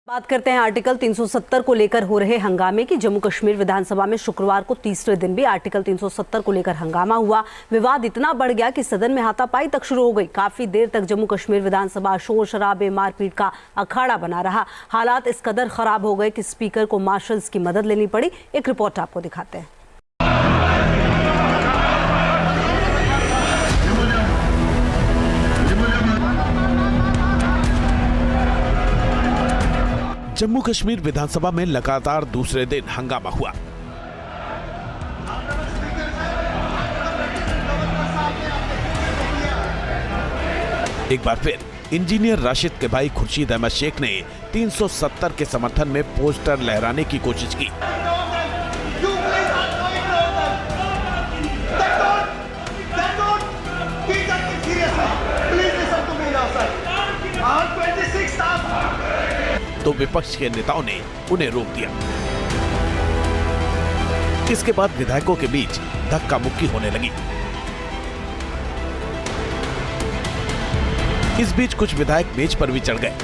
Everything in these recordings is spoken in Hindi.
बात करते हैं आर्टिकल 370 को लेकर हो रहे हंगामे की। जम्मू कश्मीर विधानसभा में शुक्रवार को तीसरे दिन भी आर्टिकल 370 को लेकर हंगामा हुआ। विवाद इतना बढ़ गया कि सदन में हाथापाई तक शुरू हो गई। काफी देर तक जम्मू कश्मीर विधानसभा शोर शराबे मारपीट का अखाड़ा बना रहा। हालात इस कदर खराब हो गए कि स्पीकर को मार्शल्स की मदद लेनी पड़ी। एक रिपोर्ट आपको दिखाते हैं। जम्मू कश्मीर विधानसभा में लगातार दूसरे दिन हंगामा हुआ। एक बार फिर इंजीनियर राशिद के भाई खुर्शीद अहमद शेख ने 370 के समर्थन में पोस्टर लहराने की कोशिश की। तो विपक्ष के नेताओं ने उन्हें रोक दिया। इसके बाद विधायकों के बीच धक्का मुक्की होने लगी। इस बीच कुछ विधायक मेज पर भी चढ़ गए।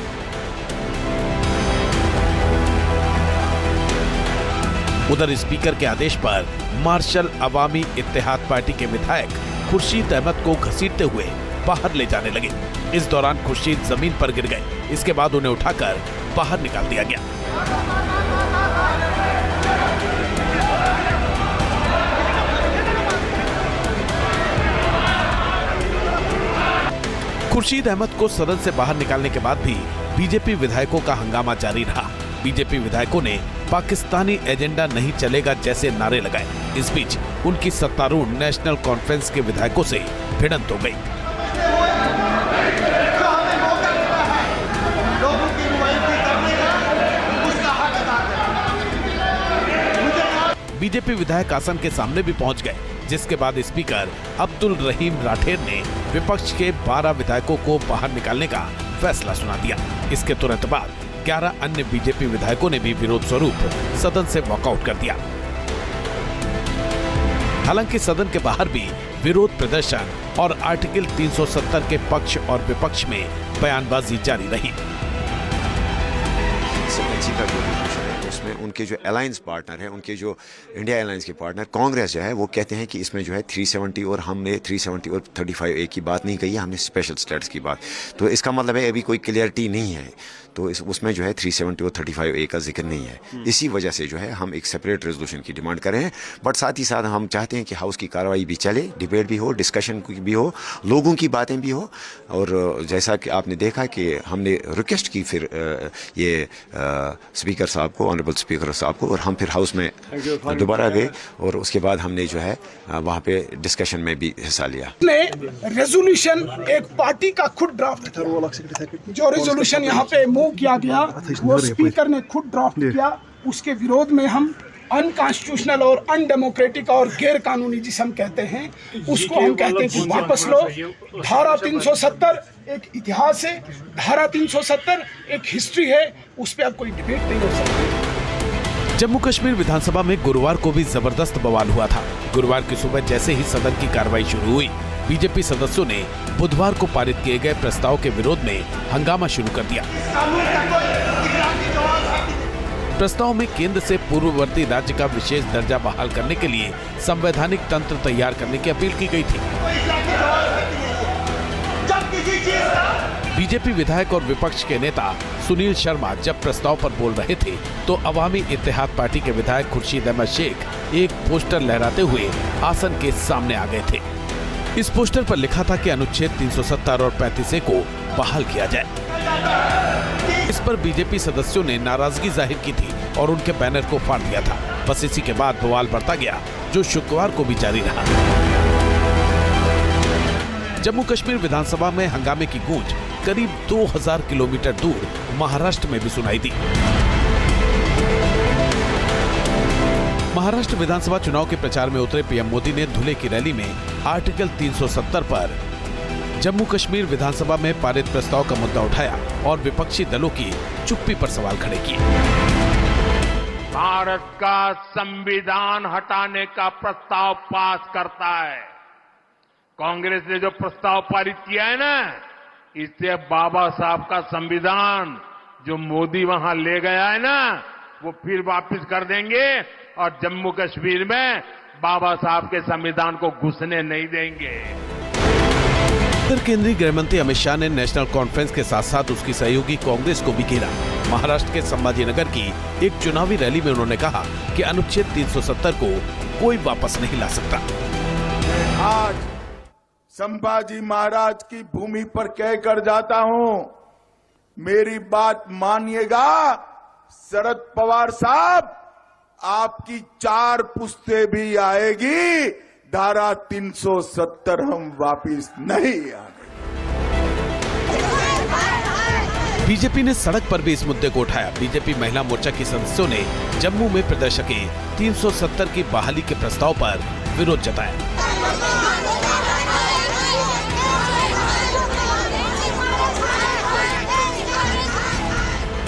उधर स्पीकर के आदेश पर मार्शल अवामी इत्तेहाद पार्टी के विधायक खुर्शीद अहमद को घसीटते हुए बाहर ले जाने लगे। इस दौरान खुर्शीद जमीन पर गिर गए। इसके बाद उन्हें उठाकर बाहर निकाल दिया गया। खुर्शीद अहमद को सदन से बाहर निकालने के बाद भी बीजेपी विधायकों का हंगामा जारी रहा। बीजेपी विधायकों ने पाकिस्तानी एजेंडा नहीं चलेगा जैसे नारे लगाए। इस बीच उनकी सत्तारूढ़ नेशनल कॉन्फ्रेंस के विधायकों से भिड़ंत हो गई। बीजेपी विधायक आसन के सामने भी पहुंच गए, जिसके बाद स्पीकर अब्दुल रहीम राठेर ने विपक्ष के 12 विधायकों को बाहर निकालने का फैसला सुना दिया। इसके तुरंत बाद 11 अन्य बीजेपी विधायकों ने भी विरोध स्वरूप सदन से वॉकआउट कर दिया। हालांकि सदन के बाहर भी विरोध प्रदर्शन और आर्टिकल 370 के पक्ष और विपक्ष में बयानबाजी जारी रही। उसमें उनके जो अलायंस पार्टनर हैं, उनके जो इंडिया अलायंस के पार्टनर कांग्रेस जो है, वो कहते हैं कि इसमें जो है 370 और हमने 370 और 35A की बात नहीं कही, हमने स्पेशल स्टेटस की बात। तो इसका मतलब है अभी कोई क्लियरिटी नहीं है। तो उसमें जो है 370 और 35A का जिक्र नहीं है। इसी वजह से जो है हम एक सेपरेट रेजोल्यूशन की डिमांड कर रहे हैं। बट साथ ही साथ हम चाहते हैं कि हाउस की कार्रवाई भी चले, डिबेट भी हो, डिस्कशन भी हो, लोगों की बातें भी हो। और जैसा कि आपने देखा कि हमने रिक्वेस्ट की फिर ये स्पीकर साहब को, ऑनरेबल स्पीकर साहब को, और हम फिर हाउस में दोबारा गए और उसके बाद हमने जो है वहाँ पे डिस्कशन में भी हिस्सा लिया। रेजोल्यूशन एक पार्टी का खुद ड्राफ्ट था। जो रेजोल्यूशन यहाँ पे मूव किया गया वो स्पीकर ने खुद ड्राफ्ट किया। उसके विरोध में हम अनकॉन्स्टिट्यूशनल और अनडेमोक्रेटिक और गैर कानूनी जिसे हम कहते हैं, उसको हम कहते हैं कि वापस लो। धारा 370 एक इतिहास है, धारा 370 एक हिस्ट्री है, उस पर अब कोई डिबेट नहीं हो सकती। जम्मू कश्मीर विधानसभा में गुरुवार को भी जबरदस्त बवाल हुआ था। गुरुवार की सुबह जैसे ही सदन की कार्रवाई शुरू हुई, बीजेपी सदस्यों ने बुधवार को पारित किए गए प्रस्ताव के विरोध में हंगामा शुरू कर दिया। प्रस्ताव में केंद्र से पूर्ववर्ती राज्य का विशेष दर्जा बहाल करने के लिए संवैधानिक तंत्र तैयार करने की अपील की गई थी। बीजेपी विधायक और विपक्ष के नेता सुनील शर्मा जब प्रस्ताव पर बोल रहे थे, तो अवामी इत्तेहाद पार्टी के विधायक खुर्शीद अहमद शेख एक पोस्टर लहराते हुए आसन के सामने आ गए थे। इस पोस्टर पर लिखा था कि अनुच्छेद 370 और 35A को बहाल किया जाए। इस पर बीजेपी सदस्यों ने नाराजगी जाहिर की थी और उनके बैनर को फाड़ दिया था। बस इसी के बाद बवाल बढ़ता गया, जो शुक्रवार को भी जारी रहा। जम्मू कश्मीर विधानसभा में हंगामे की गूंज करीब 2000 किलोमीटर दूर महाराष्ट्र में भी सुनाई दी। महाराष्ट्र विधानसभा चुनाव के प्रचार में उतरे पीएम मोदी ने धुले की रैली में आर्टिकल 370 पर जम्मू कश्मीर विधानसभा में पारित प्रस्ताव का मुद्दा उठाया और विपक्षी दलों की चुप्पी पर सवाल खड़े किए। भारत का संविधान हटाने का प्रस्ताव पास करता है। कांग्रेस ने जो प्रस्ताव पारित किया है ना, इससे बाबा साहब का संविधान जो मोदी वहां ले गया है ना, वो फिर वापस कर देंगे और जम्मू कश्मीर में बाबा साहब के संविधान को घुसने नहीं देंगे। उधर केंद्रीय गृह मंत्री अमित शाह ने नेशनल कॉन्फ्रेंस के साथ साथ उसकी सहयोगी कांग्रेस को भी घेरा। महाराष्ट्र के संभाजीनगर की एक चुनावी रैली में उन्होंने कहा कि अनुच्छेद 370 को कोई वापस नहीं ला सकता। आज संभाजी महाराज की भूमि पर कहकर जाता हूं, मेरी बात मानिएगा शरद पवार साहब, आपकी 4 पुश्ते भी आएगी, धारा 370 हम वापिस नहीं आने। बीजेपी ने सड़क पर भी इस मुद्दे को उठाया। बीजेपी महिला मोर्चा की सदस्यों ने जम्मू में प्रदर्शकों 370 की बहाली के प्रस्ताव पर विरोध जताया।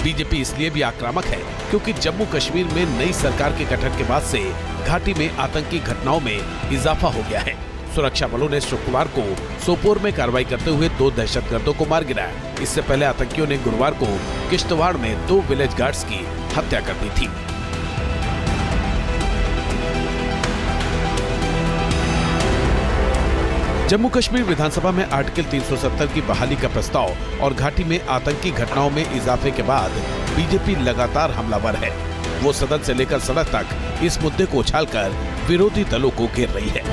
बीजेपी इसलिए भी आक्रामक है क्योंकि जम्मू कश्मीर में नई सरकार के गठन के बाद से घाटी में आतंकी घटनाओं में इजाफा हो गया है। सुरक्षा बलों ने शुक्रवार को सोपोर में कार्रवाई करते हुए 2 दहशतगर्दों को मार गिराया। इससे पहले आतंकियों ने गुरुवार को किश्तवाड़ में 2 विलेज गार्ड्स की हत्या कर दी थी। जम्मू कश्मीर विधानसभा में आर्टिकल 370 की बहाली का प्रस्ताव और घाटी में आतंकी घटनाओं में इजाफे के बाद बीजेपी लगातार हमलावर है। वो सदन से लेकर सड़क तक इस मुद्दे को उछालकर विरोधी दलों को घेर रही है।